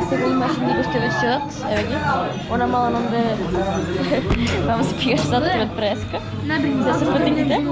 Сега имаш ни гости вeć сидат, еве ги. Она мала нам да вам спиеш сад пред преска. Се се потиките.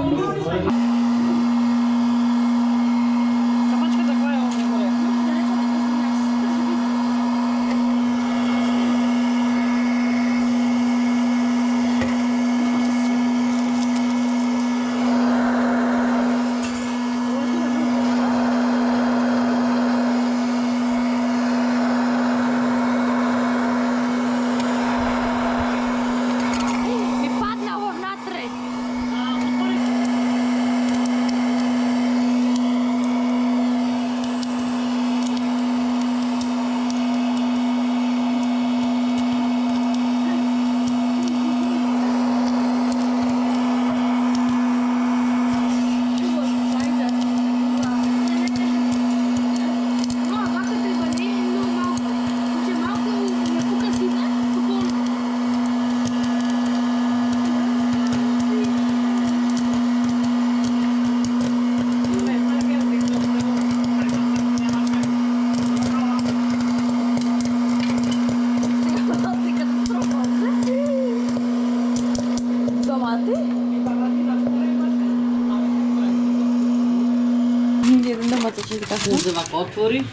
Зъвак отвори.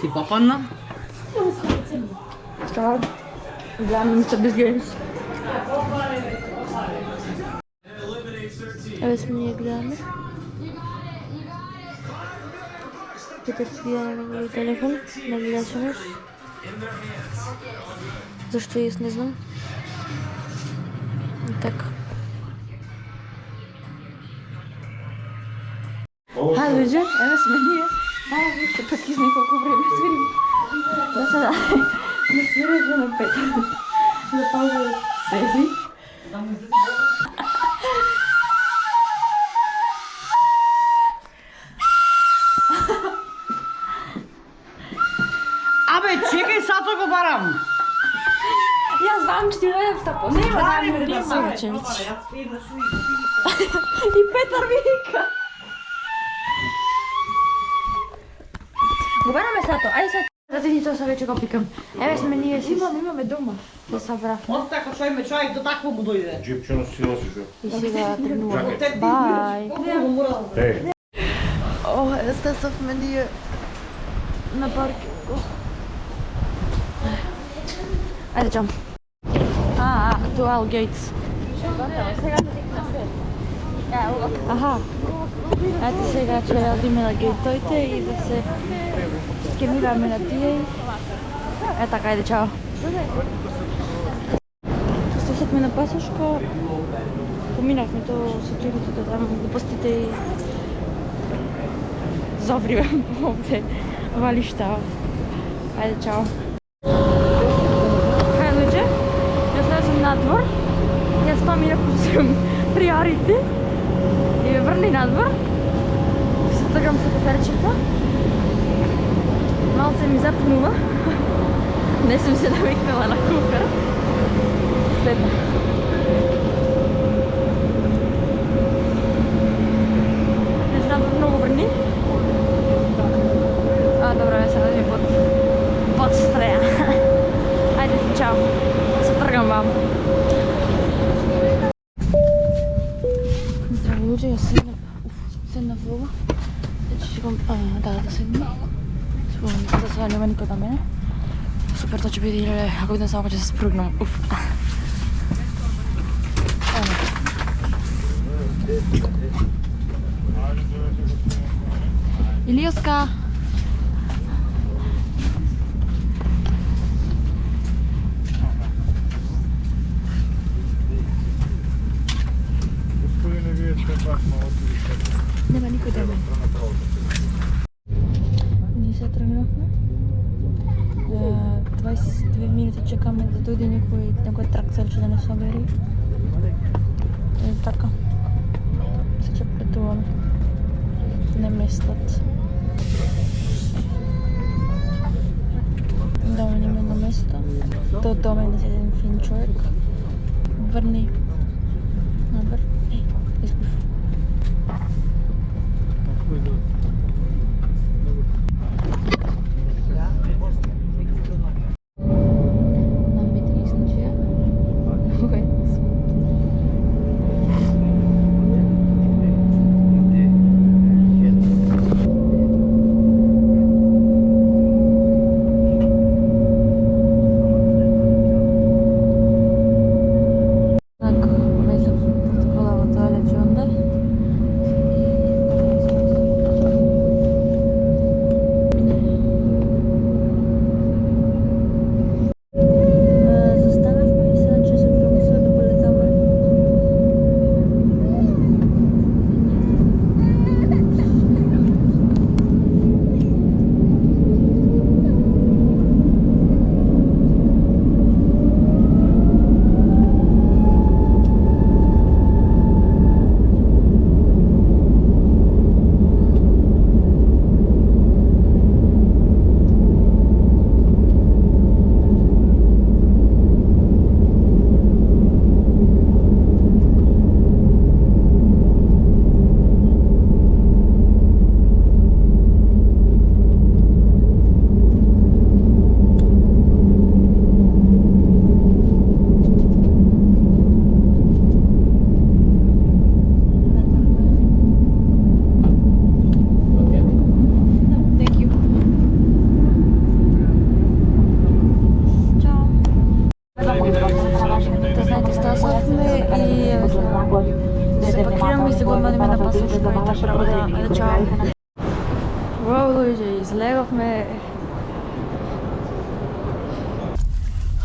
Си попадна. Така, гледам Мистер Бист Геймс. Еве сме ние гледаме. Питер си гледа на негови телефон, не гледаше наш. Защо и аз не знам. И така. Луѓе, еве сме ние. Вижте, пак изни колко време свирим. Да сега не свираме на 5. Запазваме сези. Абе, чекай, сато го барам. Јас знам, че ти дојдем стапо. Нема да ми да се И Петар вика. Го бараме сато, ајде сега. Зате ни тоа са вече го пикам. Еве сме ние си. Имаме дома. Се събрахме. От така што име човек до такво му дојде. Джипчено си носиш. И сега тренуваме. Бај. О, стасавме ние на паркинг. Ајде чам. Dual gates. Аха. Ето сега че одиме на гейтоите и да се скенираме на тие. Е така, ајде чао. Стасавме на пасошка. Поминахме то сочевите там глупостите и завривам овде валишта. Ајде чао. Надвор. Јас поминав сум приорите и ме врни надвор. Се тргам со коферчето. Малце ми запнува. Не сум се навикнала на куфер. Слепа. Значи надвор многу врни. Добро, ја се ради под стреја. Ајде, чао. Се тргам вам. Здраво луѓе, јас седнав во ова. Значи ќе да седнем. За сега нема никој до мене. Супер, тоа ќе биде ако видам само ќе се спругнам. Илиоска. Нема никој до мене. Ние се тргнавме. 22 минути чекаме да дојде некој трактор че да не собери. И така. Се ќе претуваме. Не местат. Дојдеме на место. До мене се еден фин човек. Врни. Набр. Изгубив.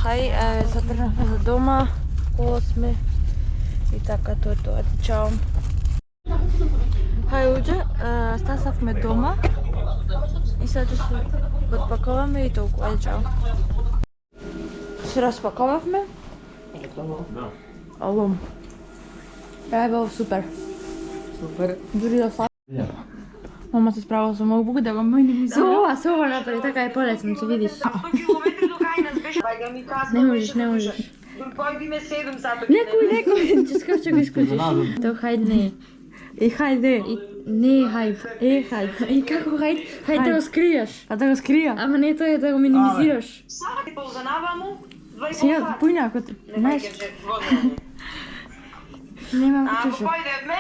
Хај, се тргнавме за дома, кола сме и така, тоа е тоа. Чао. Хај, луѓе, стасавме дома и сега ќе се подпакуваме и толку. Ајде, чао. Се распаковавме. Да. Алум. Бил супер. Супер. Дури да фа. Мама се справила со MacBook да го минимизира. Со ова направи, така е полесно, ќе видиш. 100 километри до Кајнас беше, бајга ми казва. Не можеш, не можеш. Појди ме 7 сата. Некој, ќе скоро ќе го исклучиш. То хајд не. И хајде. Не хајд. Хајд. И како хајд? Хајд да го скриеш. А да го скрија. Ама не тоа е да го минимизираш. Сака ти ползанавамо, 2,5 Сега сата. појна ако знаеш. Нема Ако чуше. појдевме,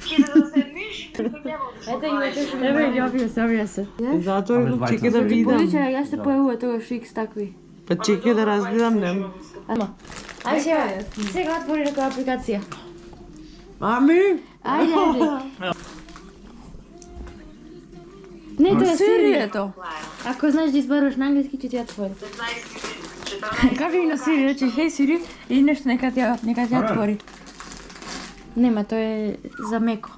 ќе се заседниш. Ете ги веќе Еве ги обија се. Затоа го чеке да видам. Полича, јас се појавува тогаш икс такви. Па чеке да разгледам нем. Ајде сега отвори некоја апликација. Ами? Ајде. Не, тоа е Siri. Ако знаеш да избаруваш на англиски, ќе ти ја отвори. 15, 14. Кажи и на Сири, речи хеј Сири и нешто нека ти отвори. Нема, тоа е за меко.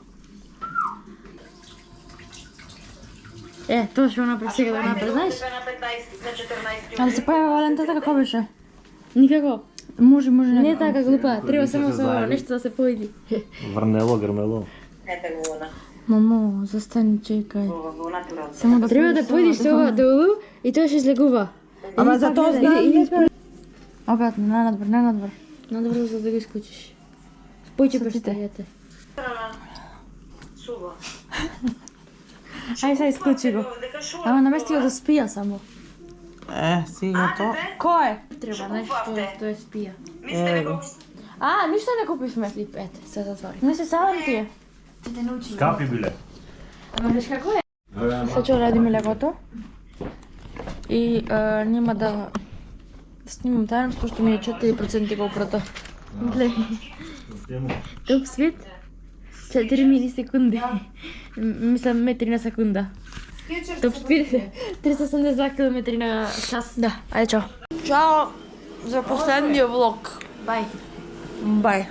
Тоа што направи сега да направи, знаеш? На 15, на 14. А да се појава лентата како беше? Никако. Може Не нека. така глупа, треба само со нешто да се поиди. Врнело, грмело. Ете го она. Мамо, застани, чекај. Го натурално. Само да Треба да поидиш со ова долу и тоа ќе излегува. Ама за тоа знам. Опет, на надвор. Надвор за да го исклучиш. Појче прстајате. Суба. Ај сега исклучи го. Дека шо? Ама намести го да спија само. Сега тоа. Кој? Треба нешто тоа е спија. Мислите дека А, ништо не купивме. Слип, ете, се затвори. Не се савам тие. Скапи биле. Ама знаеш како е? Сега ќе урадиме легото. И нема да снимам тајно, пошто ми е 4% GoPro-то. Гледај. Топ свет. 4 милисекунди. Мислам метри на секунда. Топ спид 382 км на час. Да, ајде чао. Чао за последниот влог. Бај. Бај.